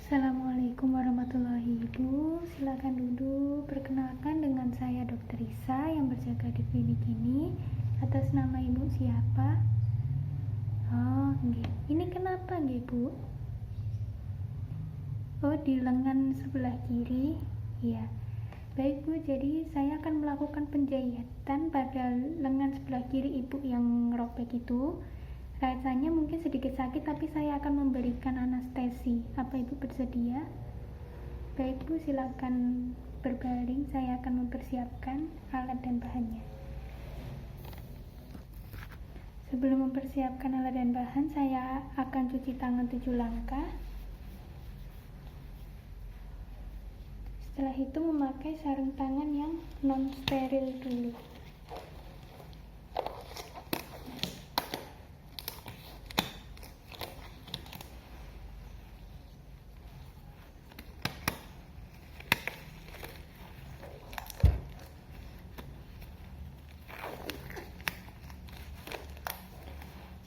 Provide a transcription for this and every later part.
Assalamualaikum warahmatullahi wabarakatuh. Silakan duduk. Perkenalkan dengan saya Dr. Risa yang berjaga di klinik ini. Atas nama Ibu siapa? Oh, nggih. Ini kenapa nggih, Bu? Oh, di lengan sebelah kiri. Iya. Baik, Bu. Jadi saya akan melakukan penjahitan pada lengan sebelah kiri Ibu yang robek itu. Rasanya mungkin sedikit sakit, tapi saya akan memberikan anestesi. Apa Ibu bersedia? Baik Bu, silakan berbaring. Saya akan mempersiapkan alat dan bahannya. Sebelum mempersiapkan alat dan bahan, saya akan cuci tangan 7 langkah. Setelah itu memakai sarung tangan yang non steril dulu.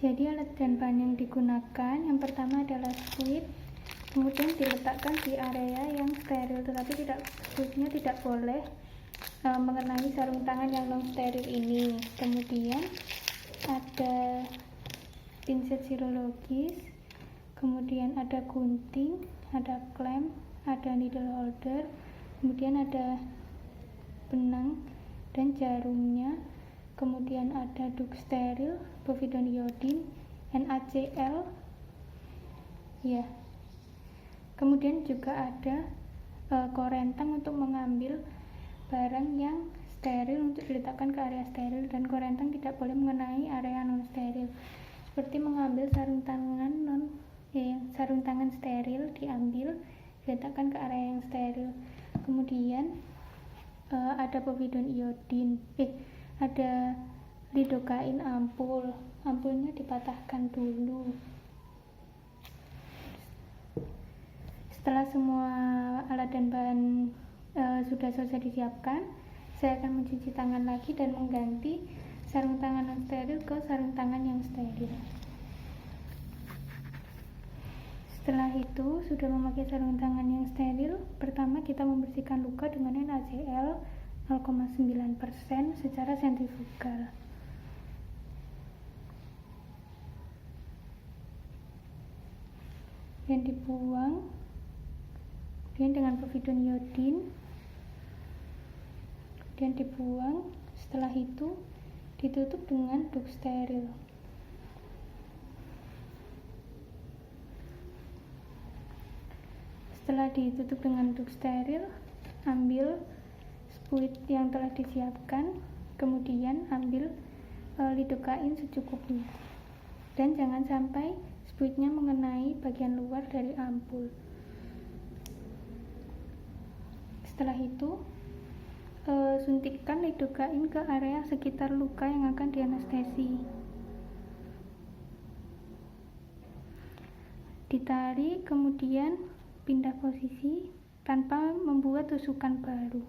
Jadi alat dan bahan yang digunakan yang pertama adalah squid, kemudian diletakkan di area yang steril, tetapi squidnya tidak boleh mengenai sarung tangan yang non steril ini. Kemudian ada pinset sirologis, kemudian ada gunting, ada klem, ada needle holder, kemudian ada benang dan jarumnya. Kemudian ada duk steril, povidone iodine, NaCl, ya. Kemudian juga ada korentang untuk mengambil barang yang steril untuk diletakkan ke area steril, dan korentang tidak boleh mengenai area non steril. Seperti mengambil sarung tangan steril diambil, diletakkan ke area yang steril. Kemudian ada povidone iodine, ada lidocain ampulnya dipatahkan dulu. Setelah semua alat dan bahan sudah selesai disiapkan, saya akan mencuci tangan lagi dan mengganti sarung tangan non steril ke sarung tangan yang steril. Setelah itu sudah memakai sarung tangan yang steril, pertama kita membersihkan luka dengan NaCl 0,9% secara sentrifugal. Dan dibuang. Kemudian dengan povidone iodine. Dan dibuang. Setelah itu ditutup dengan duk steril. Setelah ditutup dengan duk steril, ambil squid yang telah disiapkan, kemudian ambil lidocain secukupnya, dan jangan sampai squidnya mengenai bagian luar dari ampul. Setelah itu suntikkan lidocain ke area sekitar luka yang akan dianestesi. Ditarik, kemudian pindah posisi tanpa membuat tusukan baru.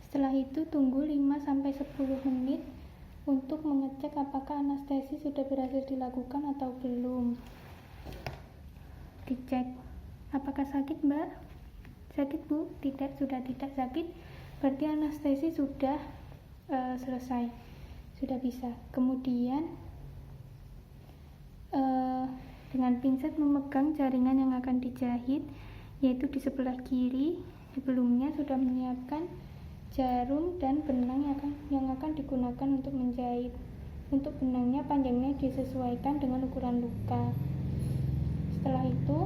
Setelah itu tunggu 5-10 menit untuk mengecek apakah anestesi sudah berhasil dilakukan atau belum. Dicek, apakah sakit Mbak? Sakit Bu? Tidak, sudah tidak sakit, berarti anestesi sudah selesai, sudah bisa. Kemudian dengan pinset memegang jaringan yang akan dijahit, yaitu di sebelah kiri. Sebelumnya sudah menyiapkan jarum dan benang yang akan digunakan untuk menjahit. Untuk benangnya panjangnya disesuaikan dengan ukuran luka. Setelah itu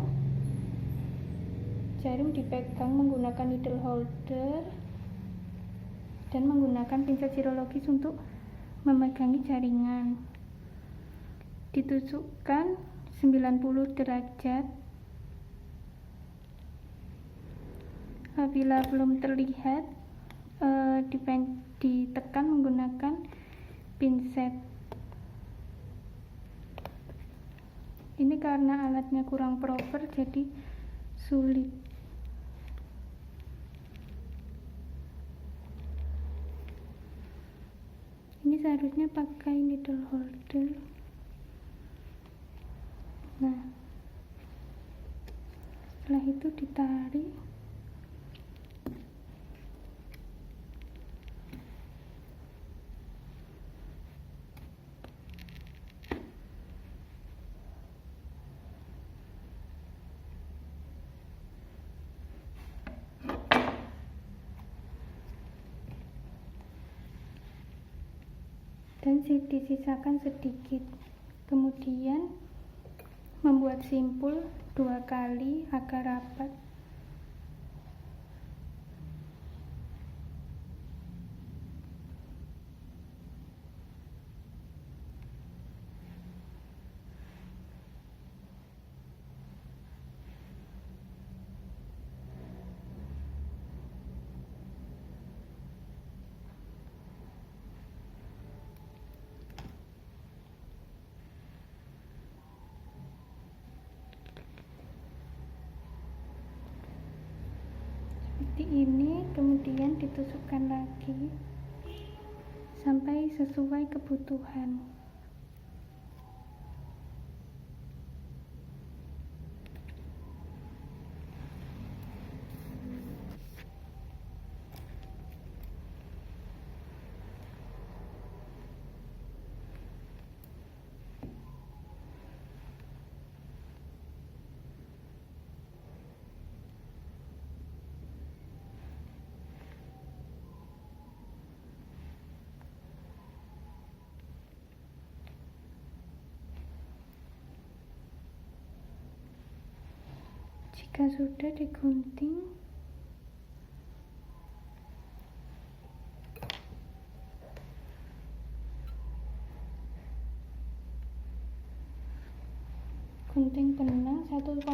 jarum dipegang menggunakan needle holder dan menggunakan pinset sirologis untuk memegangi jaringan. Ditusukkan 90 derajat. Apabila belum terlihat, ditekan menggunakan pinset. Ini karena alatnya kurang proper, jadi sulit. Ini seharusnya pakai needle holder. Nah, Setelah itu ditarik. Dan disisakan sedikit. Kemudian membuat simpul 2 kali agar rapat. Seperti ini, kemudian ditusukkan lagi sampai sesuai kebutuhan. Jika sudah digunting, gunting benang 1,5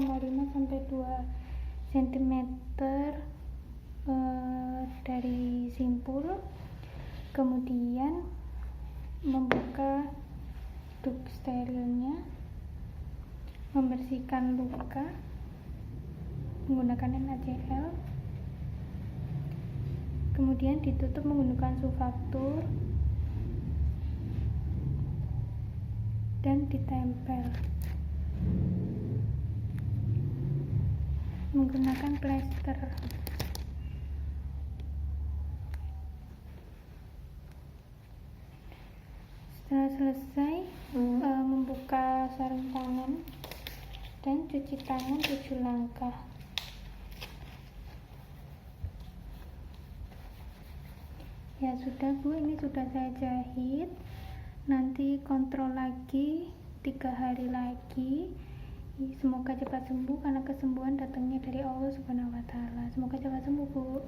sampai 2 cm dari simpul. Kemudian membuka duk sterilnya, membersihkan luka menggunakan NaCl, kemudian ditutup menggunakan sulfaktur dan ditempel menggunakan plester. Setelah selesai membuka sarung tangan dan cuci tangan 7 langkah. Ya sudah Bu, ini sudah saya jahit. Nanti kontrol lagi 3 hari lagi. Semoga cepat sembuh, karena kesembuhan datangnya dari Allah Subhanahu wa Ta'ala. Semoga cepat sembuh Bu.